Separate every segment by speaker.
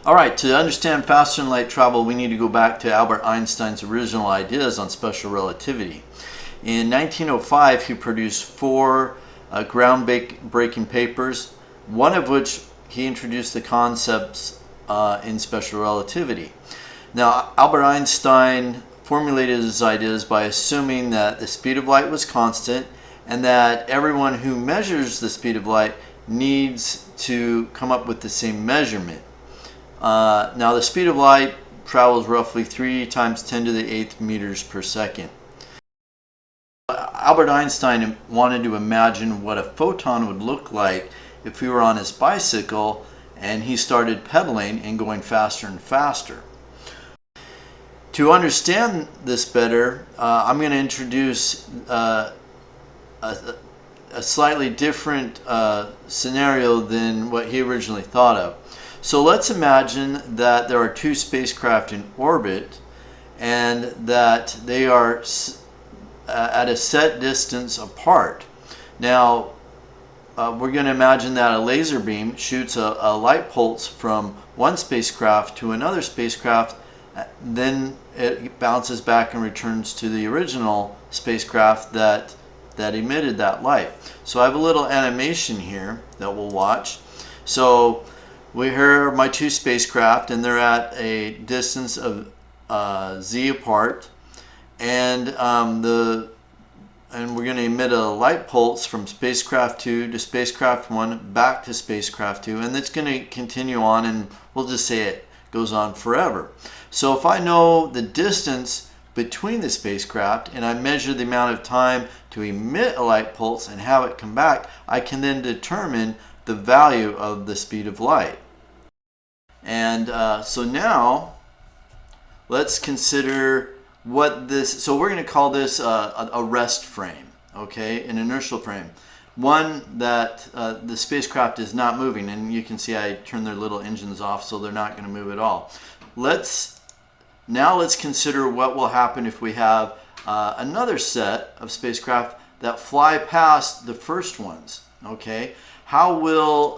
Speaker 1: All right, to understand faster than light travel, we need to go back to Albert Einstein's original ideas on special relativity. In 1905, he produced four groundbreaking papers, one of which he introduced the concepts in special relativity. Now, Albert Einstein formulated his ideas by assuming that the speed of light was constant and that everyone who measures the speed of light needs to come up with the same measurement. Now the speed of light travels roughly 3 times 10 to the 8th meters per second. Albert Einstein wanted to imagine what a photon would look like if he were on his bicycle and he started pedaling and going faster and faster. To understand this better, I'm going to introduce a slightly different scenario than what he originally thought of. So let's imagine that there are two spacecraft in orbit and that they are at a set distance apart. Now, we're going to imagine that a laser beam shoots a light pulse from one spacecraft to another spacecraft, then it bounces back and returns to the original spacecraft that emitted that light. So I have a little animation here that we'll watch. So here are my two spacecraft, and they're at a distance of z apart, and we're going to emit a light pulse from spacecraft 2 to spacecraft 1 back to spacecraft 2, and it's going to continue on, and we'll just say it goes on forever. So if I know the distance between the spacecraft and I measure the amount of time to emit a light pulse and have it come back, I can then determine the value of the speed of light. And so now let's consider what this, so we're going to call this a rest frame, okay, an inertial frame. One that the spacecraft is not moving, and you can see I turned their little engines off so they're not going to move at all. Now let's consider what will happen if we have another set of spacecraft that fly past the first ones, okay? How will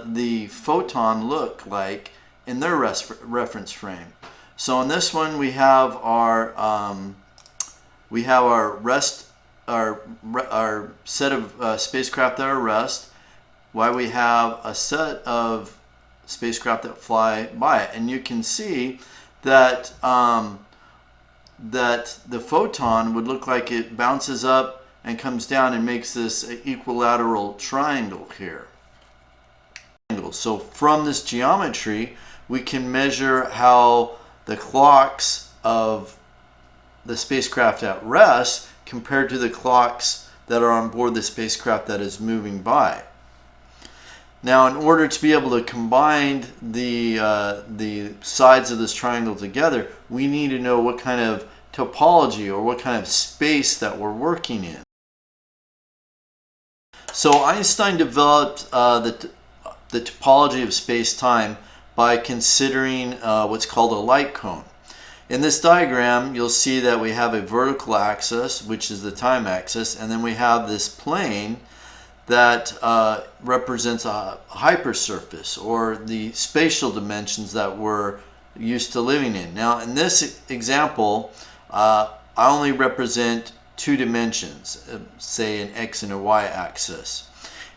Speaker 1: the photon look like in their reference frame? So in this one we have our set of spacecraft that are rest, while we have a set of spacecraft that fly by it, and you can see that that the photon would look like it bounces up and comes down and makes this equilateral triangle here. So from this geometry we can measure how the clocks of the spacecraft at rest compared to the clocks that are on board the spacecraft that is moving by. Now, in order to be able to combine the sides of this triangle together, we need to know what kind of topology or what kind of space that we're working in. So Einstein developed the topology of space-time by considering what's called a light cone. In this diagram, you'll see that we have a vertical axis, which is the time axis, and then we have this plane that represents a hypersurface, or the spatial dimensions that we're used to living in. Now, in this example, I only represent 2 dimensions, say an x and a y axis.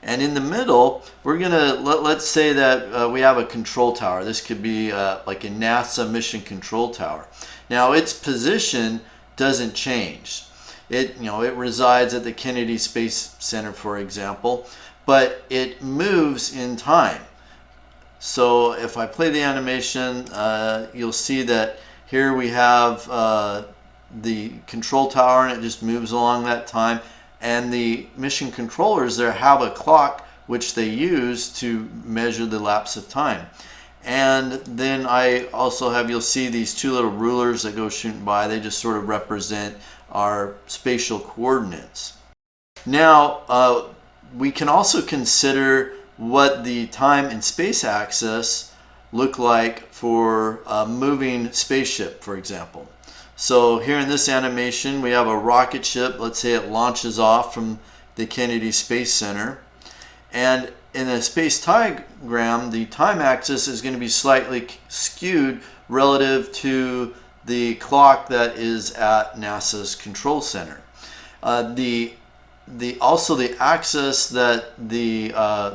Speaker 1: And in the middle, we're gonna let's say that we have a control tower. This could be like a NASA mission control tower. Now, its position doesn't change. It resides at the Kennedy Space Center, for example, but it moves in time. So if I play the animation, you'll see that here we have the control tower, and it just moves along that time. And the mission controllers there have a clock which they use to measure the lapse of time. And then I also have, you'll see these 2 little rulers that go shooting by. They just sort of represent our spatial coordinates. Now, we can also consider what the time and space axis look like for a moving spaceship, for example. So here in this animation we have a rocket ship. Let's say it launches off from the Kennedy Space Center, and in a space diagram, the time axis is going to be slightly skewed relative to the clock that is at NASA's control center. Also the axis that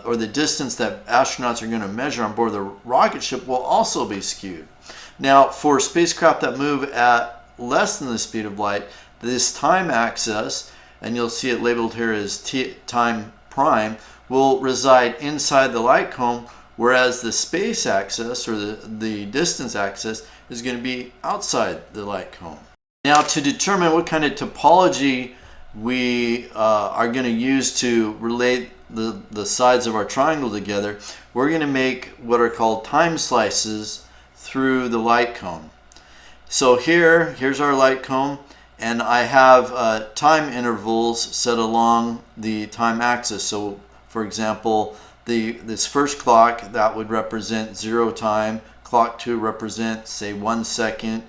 Speaker 1: or the distance that astronauts are going to measure on board the rocket ship will also be skewed. Now, for spacecraft that move at less than the speed of light, this time axis, and you'll see it labeled here as time prime, will reside inside the light cone, whereas the space axis, or the distance axis, is going to be outside the light cone. Now, to determine what kind of topology we are going to use to relate the sides of our triangle together, we're going to make what are called time slices through the light cone. So here's our light cone, and I have time intervals set along the time axis. So for example, this first clock, that would represent 0 time, clock 2 represents, say, 1 second,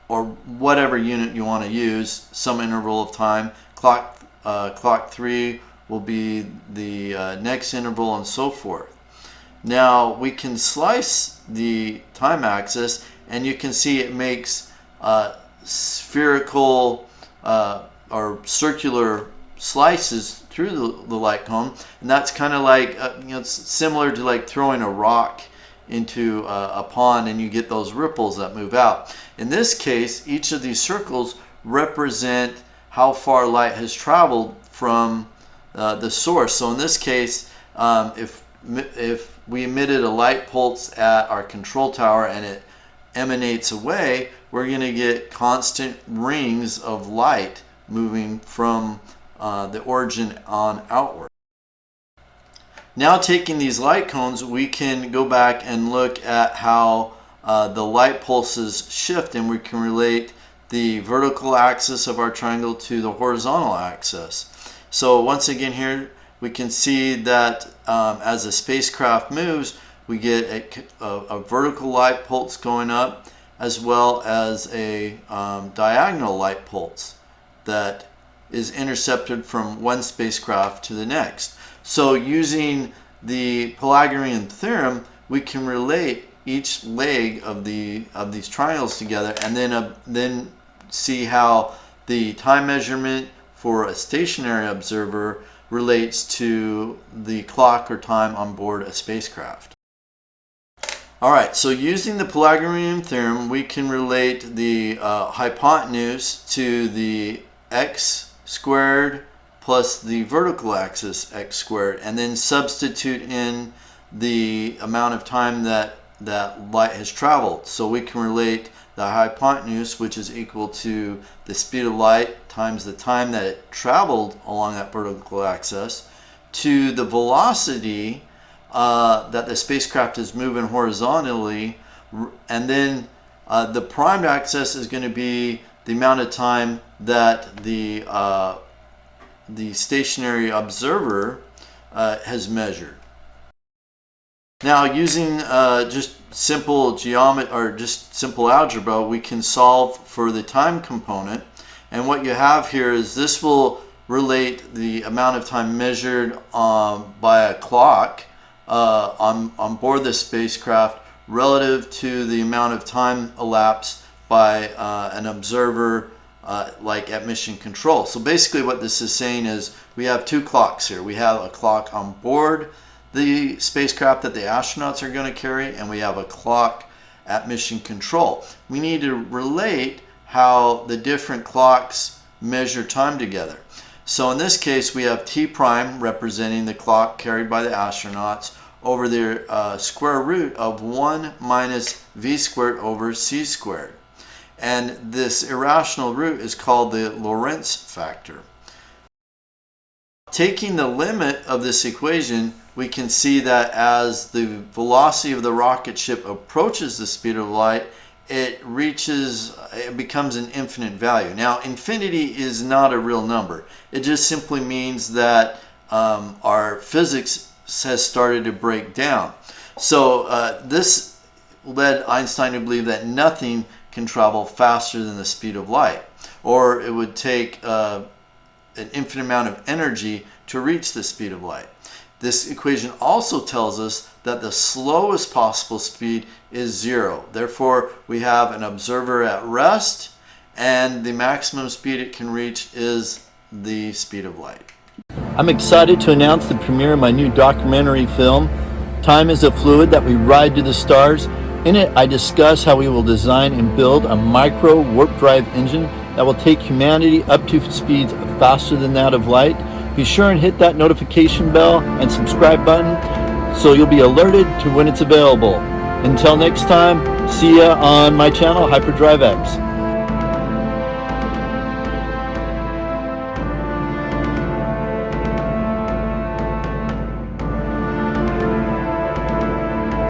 Speaker 1: or whatever unit you want to use, some interval of time. Clock 3 will be the next interval, and so forth. Now we can slice the time axis, and you can see it makes spherical or circular slices through the light cone, and that's kind of like it's similar to like throwing a rock into a pond, and you get those ripples that move out. In this case, each of these circles represent how far light has traveled from the source. So in this case, if we emitted a light pulse at our control tower and it emanates away, we're going to get constant rings of light moving from the origin on outward. Now, taking these light cones, we can go back and look at how the light pulses shift, and we can relate the vertical axis of our triangle to the horizontal axis. So once again, here we can see that as the spacecraft moves, we get a vertical light pulse going up, as well as a diagonal light pulse that is intercepted from one spacecraft to the next. So using the Pythagorean theorem, we can relate each leg of these triangles together, and then see how the time measurement for a stationary observer relates to the clock or time on board a spacecraft. Alright, so using the Pythagorean theorem, we can relate the hypotenuse to the x squared plus the vertical axis x squared, and then substitute in the amount of time that light has traveled. So we can relate the hypotenuse, which is equal to the speed of light times the time that it traveled along that vertical axis, to the velocity that the spacecraft is moving horizontally, and then the primed axis is going to be the amount of time that the stationary observer has measured. Now, using just simple geometry or just simple algebra, we can solve for the time component. And what you have here is this will relate the amount of time measured by a clock on board the spacecraft relative to the amount of time elapsed by an observer like at mission control. So basically what this is saying is we have two clocks here. We have a clock on board the spacecraft that the astronauts are going to carry, and we have a clock at mission control. We need to relate how the different clocks measure time together. So in this case, we have T prime representing the clock carried by the astronauts over the square root of 1 minus v squared over c squared. And this irrational root is called the Lorentz factor. Taking the limit of this equation, we can see that as the velocity of the rocket ship approaches the speed of light, it becomes an infinite value. Now, infinity is not a real number. It just simply means that our physics has started to break down. So this led Einstein to believe that nothing can travel faster than the speed of light, or it would take an infinite amount of energy to reach the speed of light. This equation also tells us that the slowest possible speed is 0. Therefore, we have an observer at rest, and the maximum speed it can reach is the speed of light. I'm excited to announce the premiere of my new documentary film, Time is a Fluid That We Ride to the Stars. In it, I discuss how we will design and build a micro warp drive engine that will take humanity up to speeds faster than that of light. Be sure and hit that notification bell and subscribe button so you'll be alerted to when it's available. Until next time, see ya on my channel, Hyperdrive X.